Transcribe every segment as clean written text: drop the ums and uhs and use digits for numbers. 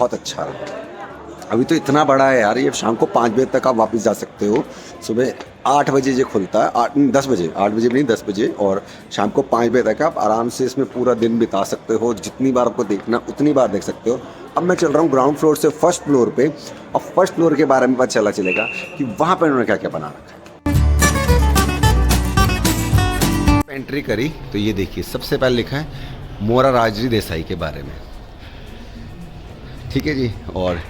बहुत अच्छा है। अभी तो इतना बड़ा है यार, ये शाम को 5 बजे तक आप वापस जा सकते हो। सुबह 8 बजे ये खुलता है, 10 बजे, 8 बजे भी नहीं 10 बजे, और शाम को 5 बजे तक आप आराम से इसमें पूरा दिन बिता सकते हो। जितनी बार आपको देखना उतनी बार देख सकते हो। अब मैं चल रहा हूँ ग्राउंड फ्लोर से फर्स्ट फ्लोर पे, और फर्स्ट फ्लोर के बारे में पता चलेगा कि वहाँ पर उन्होंने क्या क्या बना रखा है। एंट्री करी तो ये देखिए, सबसे पहले लिखा है मोरारजी देसाई के बारे में, ठीक है जी। और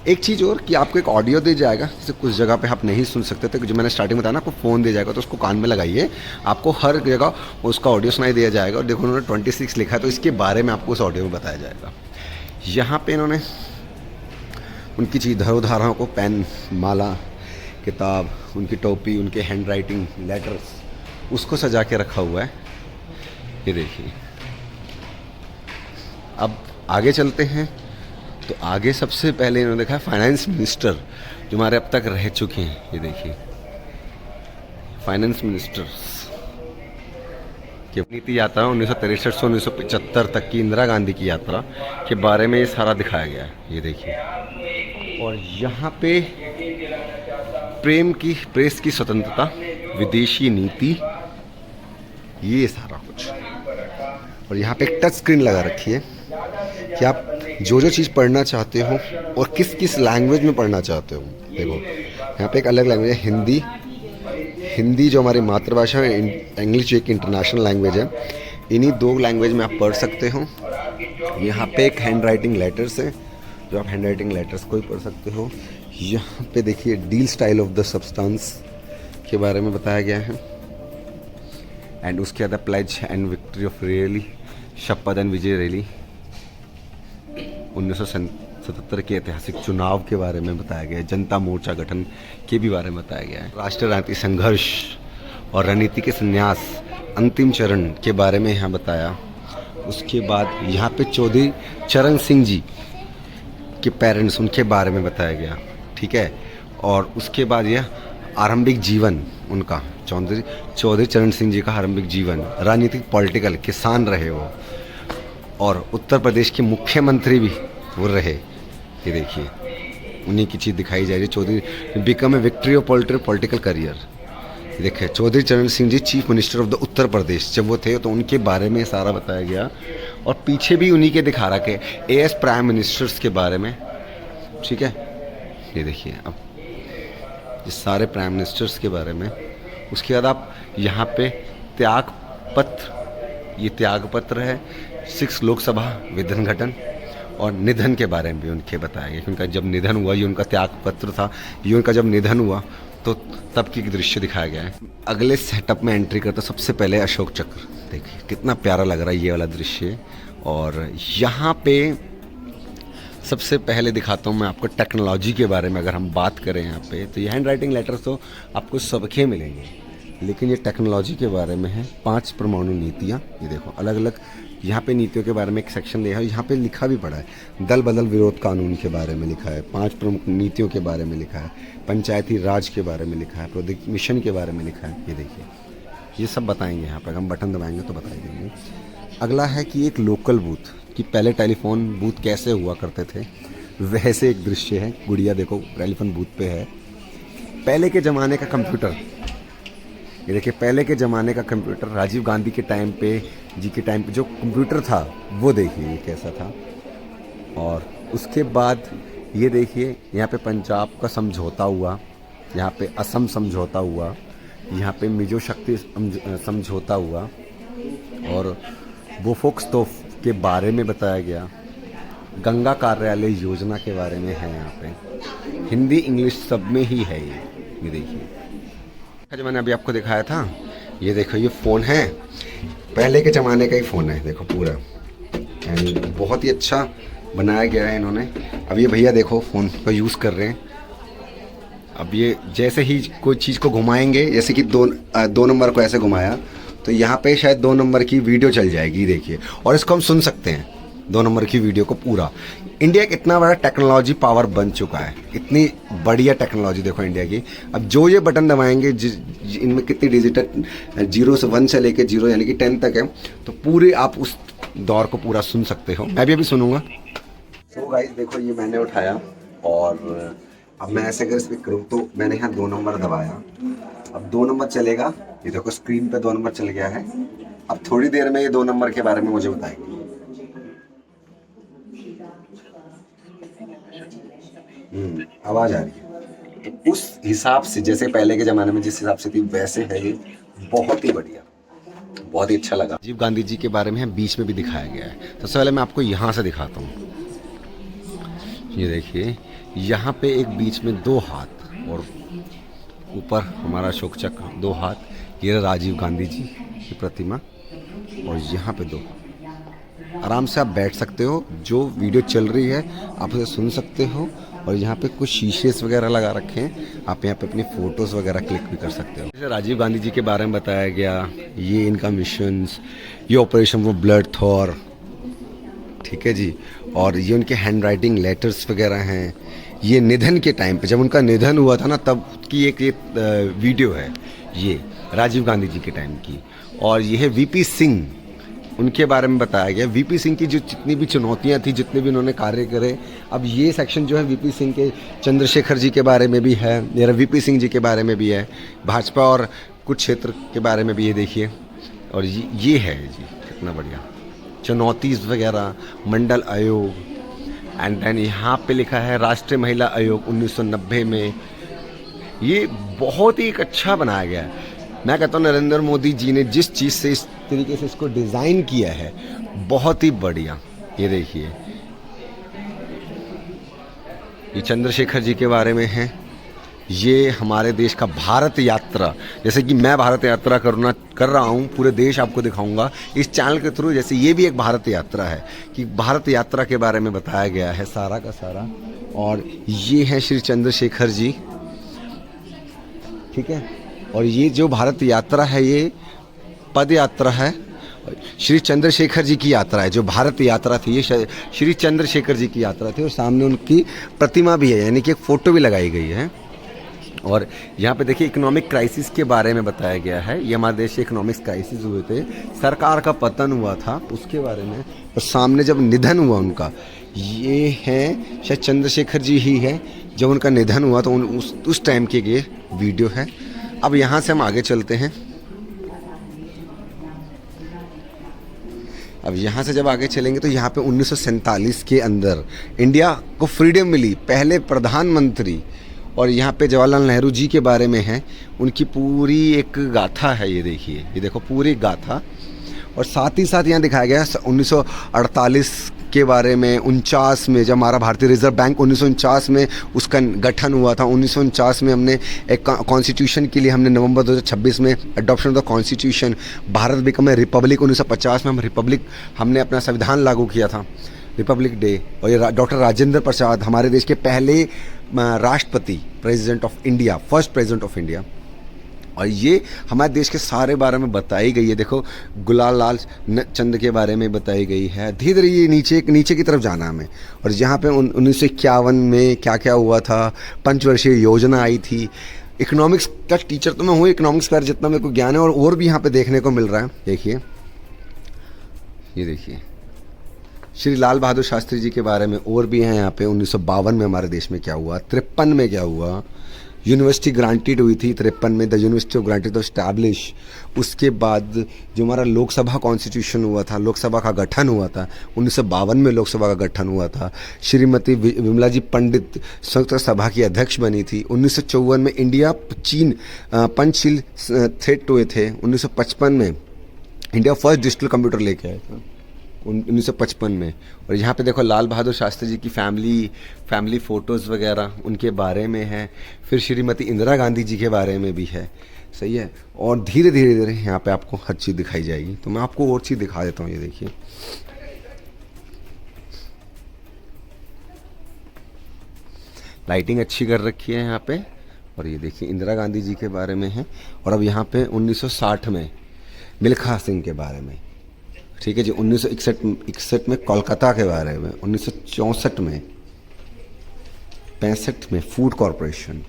एक चीज़ और कि आपको एक ऑडियो दे जाएगा, जैसे कुछ जगह पे आप नहीं सुन सकते थे, जो मैंने स्टार्टिंग में बताया ना, आपको फ़ोन दे जाएगा तो उसको कान में लगाइए, आपको हर जगह उसका ऑडियो सुनाई दिया जाएगा। और देखो उन्होंने 26 लिखा है, तो इसके बारे में आपको उस ऑडियो में बताया जाएगा। यहाँ पे इन्होंने उनकी चीज़ धरोधाराओं को, पेन, माला, किताब, उनकी टोपी, उनके हैंड राइटिंग लेटर्स, उसको सजा के रखा हुआ है। ये देखिए। अब आगे चलते हैं तो आगे सबसे पहले इन्होंने देखा है फाइनेंस मिनिस्टर, जो हमारे अब तक रह चुके हैं। ये देखिए, फाइनेंस मिनिस्टर्स की नीति यात्रा 1963 से 1975 तक की इंदिरा गांधी की यात्रा के बारे में ये सारा दिखाया गया है। ये देखिए। और यहाँ पे प्रेस की स्वतंत्रता, विदेशी नीति, ये सारा कुछ। और यहाँ पे एक टच स्क्रीन लगा रखी है कि आप जो चीज़ पढ़ना चाहते हो और किस किस लैंग्वेज में पढ़ना चाहते हो। देखो यहाँ पे एक अलग लैंग्वेज है, हिंदी जो हमारी मातृभाषा है, इंग्लिश जो एक इंटरनेशनल लैंग्वेज है। इन्हीं 2 लैंग्वेज में आप पढ़ सकते हो। यहाँ पे एक हैंड राइटिंग लेटर्स है, जो आप हैंड राइटिंग लेटर्स को ही पढ़ सकते हो। यहाँ पे देखिए deal style of the substance के बारे में बताया गया है। एंड उसके बाद plays and victory of rally, शपथ एंड विजय रैली, 1977 के ऐतिहासिक चुनाव के बारे में बताया गया है। जनता मोर्चा गठन के भी बारे में बताया गया है। राष्ट्रीय राजनीतिक संघर्ष और रणनीति के संन्यास अंतिम चरण के बारे में यहाँ बताया। उसके बाद यहाँ पे चौधरी चरण सिंह जी के पेरेंट्स, उनके बारे में बताया गया, ठीक है। और उसके बाद यह आरंभिक जीवन उनका, चौधरी चरण सिंह जी का आरंभिक जीवन, राजनीतिक पॉलिटिकल किसान रहे वो, और उत्तर प्रदेश के मुख्यमंत्री भी वो रहे। ये देखिए, उन्हीं की चीज़ दिखाई जा रही है। Chaudhary become a victory of political career. देखिए Chaudhary Charan Singh ji chief minister of the Uttar Pradesh जब वो थे, तो उनके बारे में सारा बताया गया। और पीछे भी उन्हीं के दिखा रखे एएस प्राइम मिनिस्टर्स के बारे में, ठीक है। ये देखिए अब ये सारे प्राइम मिनिस्टर्स के बारे में। उसके बाद आप यहाँ पे त्याग पत्र, ये त्याग पत्र है, 6 लोकसभा विधान गठन और निधन के बारे में भी उनके बताया गया कि उनका जब निधन हुआ, ये उनका त्याग पत्र था। ये उनका जब निधन हुआ तो तब की दृश्य दिखाया गया है। अगले सेटअप में एंट्री करता सबसे पहले अशोक चक्र, देखिए कितना प्यारा लग रहा है ये वाला दृश्य। और यहाँ पे सबसे पहले दिखाता हूँ मैं आपको टेक्नोलॉजी के बारे में। अगर हम बात करें यहाँ पे, तो ये हैंड राइटिंग लेटर्स तो आपको सबके मिलेंगे, लेकिन ये टेक्नोलॉजी के बारे में है। 5 परमाणु नीतियाँ, ये देखो अलग अलग यहाँ पे नीतियों के बारे में एक सेक्शन दिया है। यहाँ पे लिखा भी पड़ा है दल बदल विरोध कानून के बारे में लिखा है, 5 प्रमुख नीतियों के बारे में लिखा है, पंचायती राज के बारे में लिखा है, प्रौद्योगिकी मिशन के बारे में लिखा है। ये देखिए, ये सब बताएंगे यहाँ पर, हम बटन दबाएंगे तो बताई देंगे। अगला है कि एक लोकल बूथ, कि पहले टेलीफोन बूथ कैसे हुआ करते थे, वैसे एक दृश्य है। गुड़िया देखो टेलीफोन बूथ पे है। पहले के ज़माने का कंप्यूटर, ये देखिए पहले के ज़माने का कंप्यूटर, राजीव गांधी के टाइम पे, जी के टाइम पे जो कंप्यूटर था वो देखिए ये कैसा था। और उसके बाद ये देखिए यहाँ पे पंजाब का समझौता हुआ, यहाँ पे असम समझौता हुआ, यहाँ पे मिजो शक्ति समझौता हुआ, और बोफोक्स तोफ के बारे में बताया गया। गंगा कार्यालय योजना के बारे में है यहाँ पे। हिंदी इंग्लिश सब में ही है ये देखिए। जो मैंने अभी आपको दिखाया था, ये देखो ये फ़ोन है, पहले के ज़माने का ही फ़ोन है, देखो पूरा, यानी बहुत ही अच्छा बनाया गया है इन्होंने। अब ये भैया देखो फ़ोन का यूज़ कर रहे हैं। अब ये जैसे ही कोई चीज़ को घुमाएंगे, जैसे कि 2 नंबर को ऐसे घुमाया तो यहाँ पे शायद 2 नंबर की वीडियो चल जाएगी, देखिए। और इसको हम सुन सकते हैं 2 नंबर की वीडियो को पूरा। इंडिया एक इतना बड़ा टेक्नोलॉजी पावर बन चुका है, इतनी बढ़िया टेक्नोलॉजी देखो इंडिया की। अब जो ये बटन दबाएंगे, इनमें कितनी डिजिटल 0 से 1 से लेके 0 यानी कि 10 तक है, तो पूरे आप उस दौर को पूरा सुन सकते हो। मैं भी अभी सुनूंगा। तो गाइस देखो ये मैंने उठाया और अब मैं ऐसे अगर इसमें करूँ तो मैंने यहाँ 2 नंबर दबाया, अब 2 नंबर चलेगा। ये देखो स्क्रीन पे 2 नंबर चल गया है। अब थोड़ी देर में ये 2 नंबर के बारे में मुझे बताएंगे। आवाज आ रही है। तो उस हिसाब से जैसे पहले के ज़माने में जिस हिसाब से थी वैसे है ये, बहुत ही बढ़िया, बहुत ही अच्छा लगा। राजीव गांधी जी के बारे में बीच में भी दिखाया गया है। तो सबसे पहले मैं आपको यहाँ से दिखाता हूँ। ये देखिए यहाँ पे एक बीच में 2 हाथ और ऊपर हमारा अशोक चक्र, 2 हाथ। ये राजीव गांधी जी की प्रतिमा और यहाँ पे 2। आराम से आप बैठ सकते हो, जो वीडियो चल रही है आप उसे सुन सकते हो। और यहाँ पे कुछ शीशेस वगैरह लगा रखे हैं, आप यहाँ पे अपनी फ़ोटोज़ वगैरह क्लिक भी कर सकते हो। जैसे राजीव गांधी जी के बारे में बताया गया, ये इनका मिशंस, ये ऑपरेशन वो ब्लड थॉर, ठीक है जी। और ये उनके हैंड राइटिंग लेटर्स वगैरह हैं। ये निधन के टाइम पे जब उनका निधन हुआ था ना, तब की एक ये वीडियो है, ये राजीव गांधी जी के टाइम की। और ये है वीपी सिंह, उनके बारे में बताया गया। वीपी सिंह की जो जितनी भी चुनौतियां थी, जितने भी उन्होंने कार्य करे। अब ये सेक्शन जो है वीपी सिंह के, चंद्रशेखर जी के बारे में भी है, मेरा वीपी सिंह जी के बारे में भी है, भाजपा और कुछ क्षेत्र के बारे में भी ये देखिए। और ये है जी, कितना बढ़िया चुनौती वगैरह, मंडल आयोग। एंड देन यहाँ पे लिखा है राष्ट्रीय महिला आयोग 1990 में। ये बहुत ही एक अच्छा बनाया गया है। मैं कहता हूँ नरेंद्र मोदी जी ने जिस चीज़ से इस तरीके से इसको डिज़ाइन किया है, बहुत ही बढ़िया। ये देखिए ये चंद्रशेखर जी के बारे में है। ये हमारे देश का भारत यात्रा, जैसे कि मैं भारत यात्रा कर रहा हूँ, पूरे देश आपको दिखाऊंगा इस चैनल के थ्रू। जैसे ये भी एक भारत यात्रा है, कि भारत यात्रा के बारे में बताया गया है सारा का सारा। और ये है श्री चंद्रशेखर जी, ठीक है। और ये जो भारत यात्रा है ये पद यात्रा है, श्री चंद्रशेखर जी की यात्रा है। जो भारत यात्रा थी ये श्री चंद्रशेखर जी की यात्रा थी। और सामने उनकी प्रतिमा भी है, यानी कि एक फ़ोटो भी लगाई गई है। और यहाँ पे देखिए इकोनॉमिक क्राइसिस के बारे में बताया गया है। ये हमारे देश के इकोनॉमिक्स क्राइसिस हुए थे, सरकार का पतन हुआ था, उसके बारे में। और सामने जब निधन हुआ उनका, ये है शायद चंद्रशेखर जी ही है, जब उनका निधन हुआ तो उस टाइम के ये वीडियो है। अब यहाँ से हम आगे चलते हैं। अब यहाँ से जब आगे चलेंगे तो यहाँ पे 1947 के अंदर इंडिया को फ्रीडम मिली, पहले प्रधानमंत्री। और यहाँ पे जवाहरलाल नेहरू जी के बारे में है, उनकी पूरी एक गाथा है। ये देखिए, ये देखो पूरी गाथा। और साथ ही साथ यहाँ दिखाया गया 1948 के बारे में, 49 में जब हमारा भारतीय रिजर्व बैंक 1949 में उसका गठन हुआ था। 1949 में हमने एक कॉन्स्टिट्यूशन के लिए हमने नवंबर 2026 में adoption of the constitution, Bharat become a Republic. 1950 में हम रिपब्लिक, हमने अपना संविधान लागू किया था, रिपब्लिक डे। और ये डॉक्टर राजेंद्र प्रसाद हमारे देश के पहले राष्ट्रपति, president of India, first president of India. और ये हमारे देश के सारे बारे में बताई गई है। देखो गुलाल लाल चंद के बारे में बताई गई है। धीरे धीरे ये नीचे की तरफ जाना हमें। और यहाँ पे 1951 में क्या क्या हुआ था, पंचवर्षीय योजना आई थी। इकोनॉमिक्स का टीचर तो मैं हूँ, इकोनॉमिक्स का जितना मेरे को ज्ञान है और भी यहाँ पे देखने को मिल रहा है। देखिए, ये देखिए श्री लाल बहादुर शास्त्री जी के बारे में और भी हैं यहाँ पे। 1952 में हमारे देश में क्या हुआ, 53 में क्या हुआ, यूनिवर्सिटी ग्रांटेड हुई थी 53 में, the university of granted establish. उसके बाद जो हमारा लोकसभा कॉन्स्टिट्यूशन हुआ था, लोकसभा का गठन हुआ था 1952 में, लोकसभा का गठन हुआ था। श्रीमती विमला जी पंडित संयुक्त सभा की अध्यक्ष बनी थी। 1954 में इंडिया चीन पंचशील थ्रेट हुए थे। 1955 में इंडिया फर्स्ट डिजिटल कंप्यूटर लेके आया था 1955 में। और यहाँ पे देखो लाल बहादुर शास्त्री जी की फैमिली फ़ोटोज़ वगैरह उनके बारे में है। फिर श्रीमती इंदिरा गांधी जी के बारे में भी है, सही है। और धीरे धीरे यहाँ पे आपको हर चीज़ दिखाई जाएगी। तो मैं आपको और चीज़ दिखा देता हूँ। ये देखिए, लाइटिंग अच्छी कर रखी है यहाँ पे। और ये देखिए इंदिरा गांधी जी के बारे में है। और अब यहाँ पे 1960 में मिल्खा सिंह के बारे में, ठीक है जी। 1961 में कोलकाता के बारे में, 1964 में, 65 में फूड कॉरपोरेशन।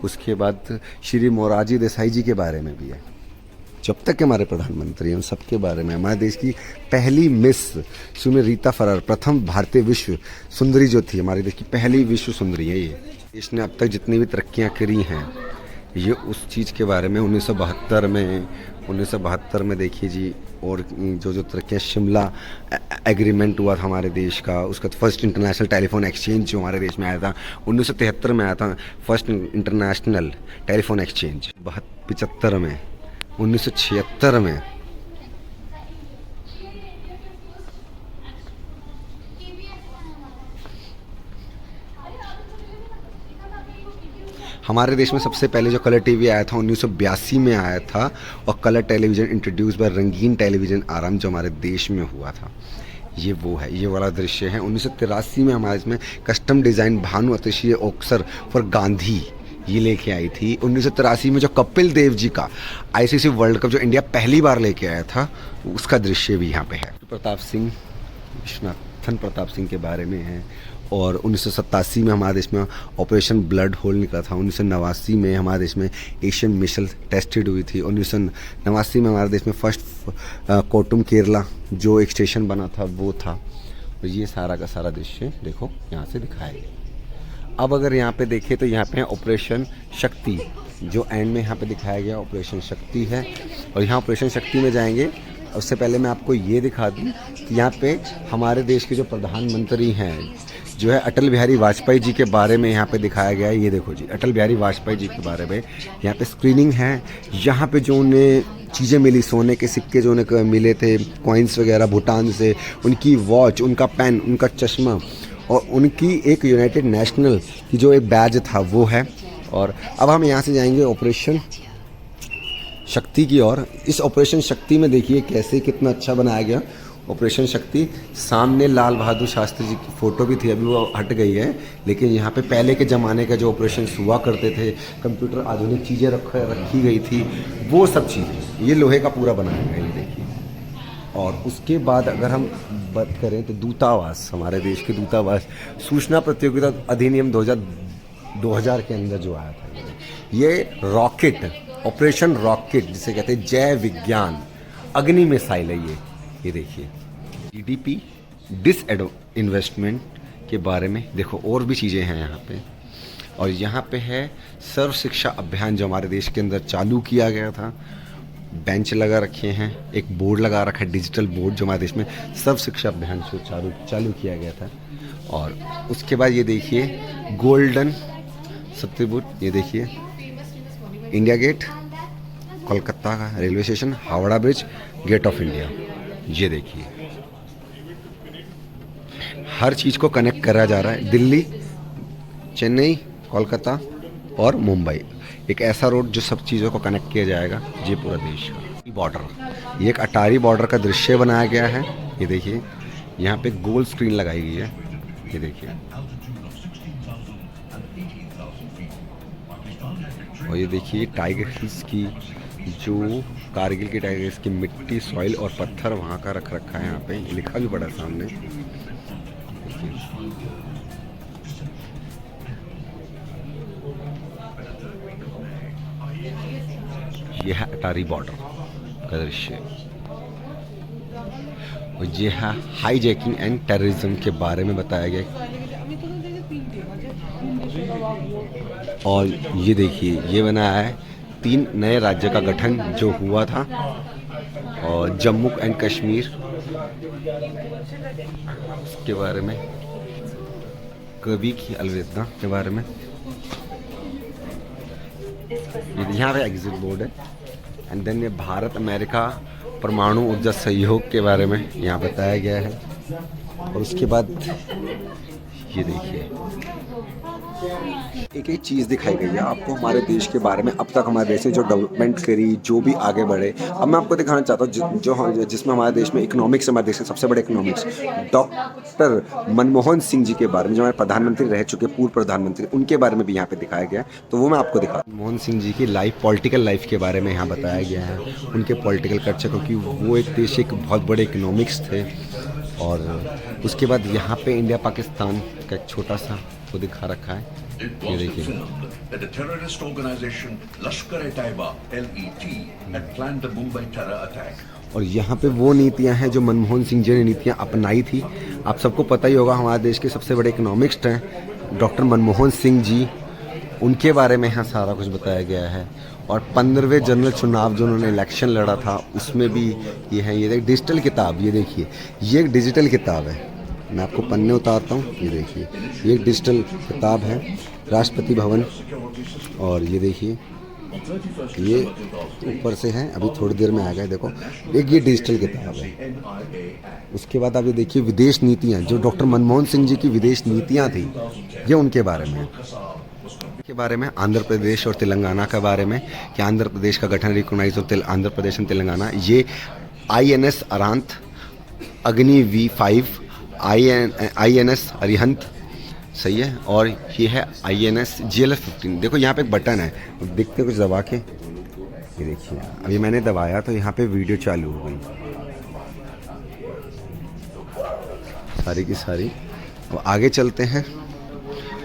उसके बाद श्री मोरारजी देसाई जी के बारे में भी है। जब तक के हमारे प्रधानमंत्री हैं उन सबके बारे में। हमारे देश की पहली मिस सुमेरीता फरार, प्रथम भारतीय विश्व सुंदरी जो थी, हमारे देश की पहली विश्व सुंदरी है ये। देश ने अब तक जितनी भी तरक्कियां करी हैं ये उस चीज़ के बारे में 1972 में देखिए जी। और जो तरक्कियाँ, शिमला एग्रीमेंट हुआ था हमारे देश का, उसका फर्स्ट इंटरनेशनल टेलीफोन एक्सचेंज जो हमारे देश में आया था 1973 में आया था, फर्स्ट इंटरनेशनल टेलीफोन एक्सचेंज। 75 में, 1976 में, हमारे देश में सबसे पहले जो कलर टीवी आया था 1982 में आया था, और कलर टेलीविज़न इंट्रोड्यूस बाय रंगीन टेलीविज़न आरंभ जो हमारे देश में हुआ था। ये वो है, ये वाला दृश्य है। 1983 में हमारे इसमें कस्टम डिज़ाइन भानु अतिशीय ऑक्सर फॉर गांधी ये लेके आई थी। 1983 में जो कपिल देव जी का आईसीसी वर्ल्ड कप जो इंडिया पहली बार लेके आया था उसका दृश्य भी यहाँ पे है। प्रताप सिंह, विश्वनाथन प्रताप सिंह के बारे में है। और 1987 में हमारे देश में ऑपरेशन ब्लड होल निकला था। 1989 में हमारे देश में एशियन मिसाइल टेस्टेड हुई थी। 1989 में हमारे देश में फर्स्ट कोटुम केरला जो एक स्टेशन बना था वो था। और ये सारा का सारा दृश्य देखो यहाँ से दिखाया गया। अब अगर यहाँ पे देखें तो यहाँ पे है ऑपरेशन शक्ति, जो एंड में यहाँ पे दिखाया गया ऑपरेशन शक्ति है। और यहाँ ऑपरेशन शक्ति में जाएंगे, उससे पहले मैं आपको ये दिखा दूँ कि यहाँ पे हमारे देश के जो प्रधानमंत्री हैं जो है अटल बिहारी वाजपेयी जी के बारे में यहाँ पे दिखाया गया है। ये देखो जी, अटल बिहारी वाजपेयी जी के बारे में यहाँ पे स्क्रीनिंग है। यहाँ पे जो उन्हें चीज़ें मिली, सोने के सिक्के जो उन्हें मिले थे, कॉइन्स वगैरह भूटान से, उनकी वॉच, उनका पेन, उनका चश्मा, और उनकी एक यूनाइटेड नेशनल की जो एक बैज था वो है। और अब हम यहाँ से जाएंगे ऑपरेशन शक्ति की ओर। इस ऑपरेशन शक्ति में देखिए कैसे कितना अच्छा बनाया गया ऑपरेशन शक्ति। सामने लाल बहादुर शास्त्री जी की फ़ोटो भी थी, अभी वो हट गई है, लेकिन यहाँ पे पहले के ज़माने का जो ऑपरेशन हुआ करते थे, कंप्यूटर आधुनिक चीज़ें रखी गई थी, वो सब चीज़ें ये लोहे का पूरा बनाया गया, ये देखिए। और उसके बाद अगर हम बात करें तो दूतावास, हमारे देश के दूतावास सूचना प्रतियोगिता अधिनियम 2000 के अंदर जो आया था, ये रॉकेट, ऑपरेशन रॉकेट जिसे कहते हैं जय विज्ञान अग्नि मिसाइल है ये देखिए। जीडीपी डिसइन्वेस्टमेंट के बारे में देखो, और भी चीज़ें हैं यहाँ पे। और यहाँ पे है सर्व शिक्षा अभियान जो हमारे देश के अंदर चालू किया गया था। बेंच लगा रखे हैं, एक बोर्ड लगा रखा है, डिजिटल बोर्ड जो हमारे देश में सर्व शिक्षा अभियान जो चालू किया गया था। और उसके बाद ये देखिए गोल्डन सत्यबुट, ये देखिए इंडिया गेट, कोलकाता का railway station, Howrah bridge, gate of India, ये देखिए हर चीज़ को कनेक्ट करा जा रहा है। दिल्ली, चेन्नई, कोलकाता और मुंबई, एक ऐसा रोड जो सब चीज़ों को कनेक्ट किया जाएगा, ये पूरा देश का। बॉर्डर, ये एक अटारी बॉर्डर का दृश्य बनाया गया है, ये देखिए। यहाँ पे गोल स्क्रीन लगाई गई है, ये देखिए। और ये देखिए टाइगर हिल्स की, जो कारगिल के टाइगर हिल्स की मिट्टी, सॉइल और पत्थर वहाँ का रख रखा है। यहाँ पे लिखा भी पड़ा सामने, यह है अटारी बॉर्डर का दृश्य। और यह है हाईजैकिंग एंड टेररिज्म के बारे में बताया गया। और ये देखिए ये बनाया है 3 नए राज्य का गठन जो हुआ था, और जम्मू एंड कश्मीर के बारे में, कवि की अलविदा के बारे में। यहाँ पे एग्जिट बोर्ड है। एंड देन ये भारत अमेरिका परमाणु ऊर्जा सहयोग के बारे में यहाँ बताया गया है। और उसके बाद ये देखिए एक एक चीज़ दिखाई गई है आपको हमारे देश के बारे में। अब तक हमारे देश ने जो डेवलपमेंट करी, जो भी आगे बढ़े, अब मैं आपको दिखाना चाहता हूँ जिसमें हमारे देश में इकोनॉमिक्स, हमारे देश के सबसे बड़े इकोनॉमिक्स डॉक्टर मनमोहन सिंह जी के बारे में, जो हमारे प्रधानमंत्री रह चुके, पूर्व प्रधानमंत्री, उनके बारे में भी यहाँ पे दिखाया गया है। तो वो मैं आपको दिखा, मनमोहन सिंह जी की लाइफ, पॉलिटिकल लाइफ के बारे में यहाँ बताया गया है, उनके पॉलिटिकल कल्चर, क्योंकि वो एक देश एक बहुत बड़े इकोनॉमिक्स थे। और उसके बाद यहाँ पे इंडिया पाकिस्तान का एक छोटा सा वो दिखा रखा है, It was confirmed that the terrorist organization Lashkar-e-Taiba (LET) had planned the Mumbai terror attack. और यहाँ पे वो नीतियाँ हैं जो मनमोहन सिंह जी ने नीतियाँ अपनाई थी। आप सबको पता ही होगा, हमारे देश के सबसे बड़े इकोनॉमिस्ट हैं डॉक्टर मनमोहन सिंह जी, उनके बारे में यहाँ सारा कुछ बताया गया है। और 15वें जनरल चुनाव जो उन्होंने इलेक्शन लड़ा था उसमें भी ये है। ये डिजिटल किताब, ये देखिए, ये एक डिजिटल किताब है। मैं आपको पन्ने उतारता हूँ, ये देखिए, ये एक डिजिटल किताब है, राष्ट्रपति भवन। और ये देखिए, ये ऊपर से है, अभी थोड़ी देर में आ गया। देखो, एक ये डिजिटल किताब है। उसके बाद आप ये देखिए विदेश नीतियाँ, जो डॉक्टर मनमोहन सिंह जी की विदेश नीतियाँ थी, ये उनके बारे में आंध्र प्रदेश और तेलंगाना के बारे में, कि आंध्र प्रदेश का गठन रिकॉग्नाइज और आंध्र प्रदेश और तेलंगाना। ये INS अरांत, अग्नि V5, INS अरिहंत, सही है। और ये है INS GLF-15। देखो यहाँ पे एक बटन है, देखते कुछ दबा के, ये देखिए, अभी मैंने दबाया तो यहाँ पे वीडियो चालू हो गई सारी की सारी। अब आगे चलते हैं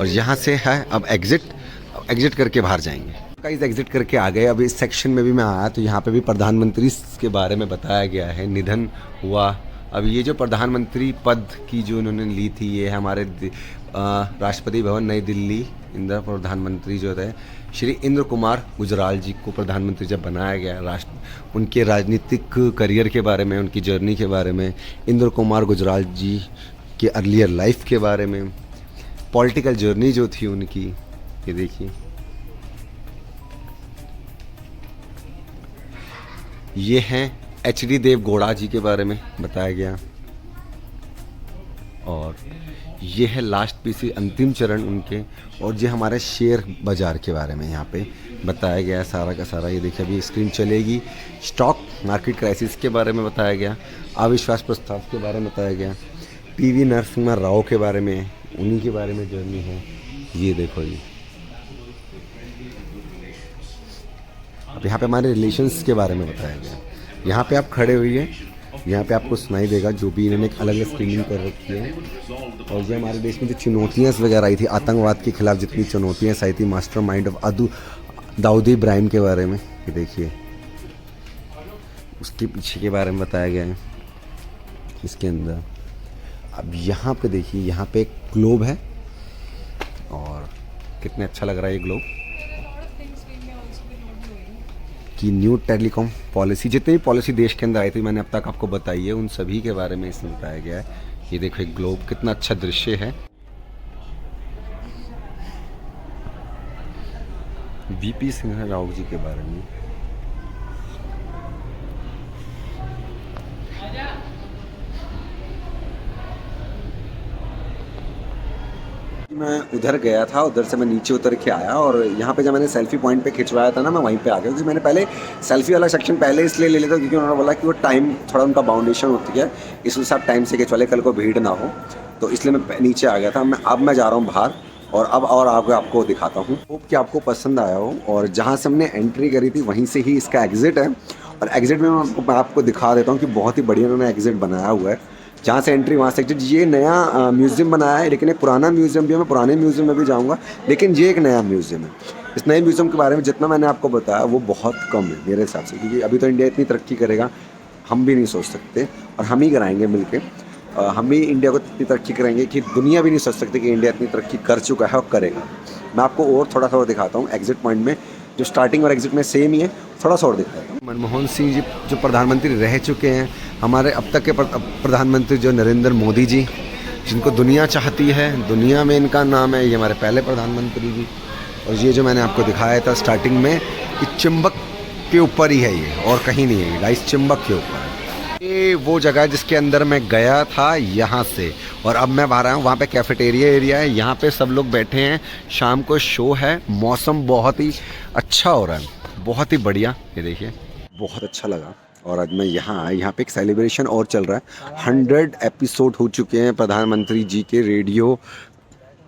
और यहाँ से है अब एग्जिट करके बाहर जाएंगे। गाइस, एग्जिट करके आ गए। अब इस सेक्शन में भी मैं आया तो यहाँ पे भी प्रधानमंत्री के बारे में बताया गया है, निधन हुआ। अब ये जो प्रधानमंत्री पद की जो उन्होंने ली थी, ये है हमारे राष्ट्रपति भवन नई दिल्ली। इंदिरा प्रधानमंत्री जो थे श्री इंद्र कुमार गुजराल जी को प्रधानमंत्री जब बनाया गया, उनके राजनीतिक करियर के बारे में, उनकी जर्नी के बारे में, इंद्र कुमार गुजराल जी के अर्लियर लाइफ के बारे में, पॉलिटिकल जर्नी जो थी उनकी, ये देखिए। ये हैं HD देवगौड़ा जी के बारे में बताया गया। और ये है लास्ट पीसी, अंतिम चरण उनके। और ये हमारे शेयर बाज़ार के बारे में यहाँ पे बताया गया है सारा का सारा। ये देखिए, अभी स्क्रीन चलेगी। स्टॉक मार्केट क्राइसिस के बारे में बताया गया, अविश्वास प्रस्ताव के बारे में बताया गया, PV नरसिम्हा राव के बारे में, उन्हीं के बारे में जर्नी है। ये देखो जी, अब यहाँ पे हमारे रिलेशंस के बारे में बताया गया। यहाँ पे आप खड़े हुइए, यहाँ पे आपको सुनाई देगा जो भी इन्होंने एक अलग स्क्रीनिंग कर रखी है। और ये हमारे देश में जो चुनौतियाँ वगैरह आई थी, आतंकवाद के खिलाफ जितनी चुनौतियाँ आई थी, master mind of Dawood Ibrahim के बारे में, ये देखिए, उसके पीछे के बारे में बताया गया है इसके अंदर। अब यहाँ पे देखिए, यहाँ पे एक ग्लोब है और कितने अच्छा लग रहा है ये ग्लोब। कि न्यू टेलीकॉम पॉलिसी, जितनी भी पॉलिसी देश के अंदर आई थी मैंने अब तक आपको बताई है, उन सभी के बारे में इसमें बताया गया है। ये देखो एक ग्लोब, कितना अच्छा दृश्य है। VP सिंह राव जी के बारे में। मैं उधर गया था, उधर से मैं नीचे उतर के आया और यहाँ पे जब मैंने सेल्फी पॉइंट पे खिंचवाया था ना, मैं वहीं पे आ गया। क्योंकि मैंने पहले सेल्फी वाला सेक्शन पहले इसलिए ले लेता क्योंकि उन्होंने बोला कि वो टाइम थोड़ा उनका बाउंडेशन होती है, इस हिसाब टाइम से खिंचवा ले, कल को भीड़ ना हो, तो इसलिए मैं नीचे आ गया था। अब मैं जा रहा हूँ बाहर और अब और आपको दिखाता हूँ। होप कि आपको पसंद आया हो। और जहाँ से हमने एंट्री करी थी वहीं से ही इसका एग्ज़िट है। और एग्ज़िट में मैं आपको दिखा देता हूँ कि बहुत ही बढ़िया उन्होंने एग्ज़िट बनाया हुआ है। जहाँ से एंट्री वहाँ से एग्जिट। ये नया म्यूज़ियम बनाया है, लेकिन एक पुराना म्यूज़ियम भी है, मैं पुराने म्यूज़ियम में भी जाऊँगा, लेकिन ये एक नया म्यूज़ियम है। इस नए म्यूज़ियम के बारे में जितना मैंने आपको बताया वो बहुत कम है मेरे हिसाब से, क्योंकि अभी तो इंडिया इतनी तरक्की करेगा हम भी नहीं सोच सकते, और हम ही कराएंगे मिल के। हम ही इंडिया को इतनी तरक्की करेंगे कि दुनिया भी नहीं सोच सकती कि इंडिया इतनी तरक्की कर चुका है और करेगा। मैं आपको और थोड़ा सा और दिखाता हूँ एग्जिट पॉइंट में, जो स्टार्टिंग और एग्जिट में सेम ही है, थोड़ा सा और दिखाता हूँ। मनमोहन सिंह जी जो प्रधानमंत्री रह चुके हैं, हमारे अब तक के प्रधानमंत्री जो नरेंद्र मोदी जी, जिनको दुनिया चाहती है, दुनिया में इनका नाम है, ये हमारे पहले प्रधानमंत्री जी। और ये जो मैंने आपको दिखाया था स्टार्टिंग में कि चुंबक के ऊपर ही है ये, और कहीं नहीं है गाइस, चुंबक के ऊपर। ये वो जगह है जिसके अंदर मैं गया था यहाँ से, और अब मैं बाहर आया हूँ। वहाँ पे कैफेटेरिया एरिया है, यहाँ पे सब लोग बैठे हैं, शाम को शो है, मौसम बहुत ही अच्छा हो रहा है, बहुत ही बढ़िया। ये देखिए बहुत अच्छा लगा। और आज मैं यहाँ पे एक सेलिब्रेशन और चल रहा है। 100 एपिसोड हो चुके हैं प्रधानमंत्री जी के रेडियो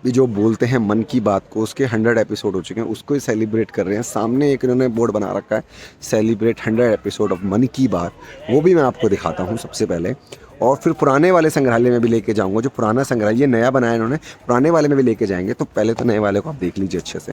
भी जो बोलते हैं मन की बात को, उसके 100 एपिसोड हो चुके हैं, उसको ही सेलिब्रेट कर रहे हैं। सामने एक इन्होंने बोर्ड बना रखा है, सेलिब्रेट 100 एपिसोड ऑफ मन की बात, वो भी मैं आपको दिखाता हूँ सबसे पहले। और फिर पुराने वाले संग्रहालय में भी लेके जाऊँगा, जो पुराना संग्रहालय ये नया बनाया इन्होंने, पुराने वाले में भी लेके जाएंगे। तो पहले तो नए वाले को आप देख लीजिए अच्छे से।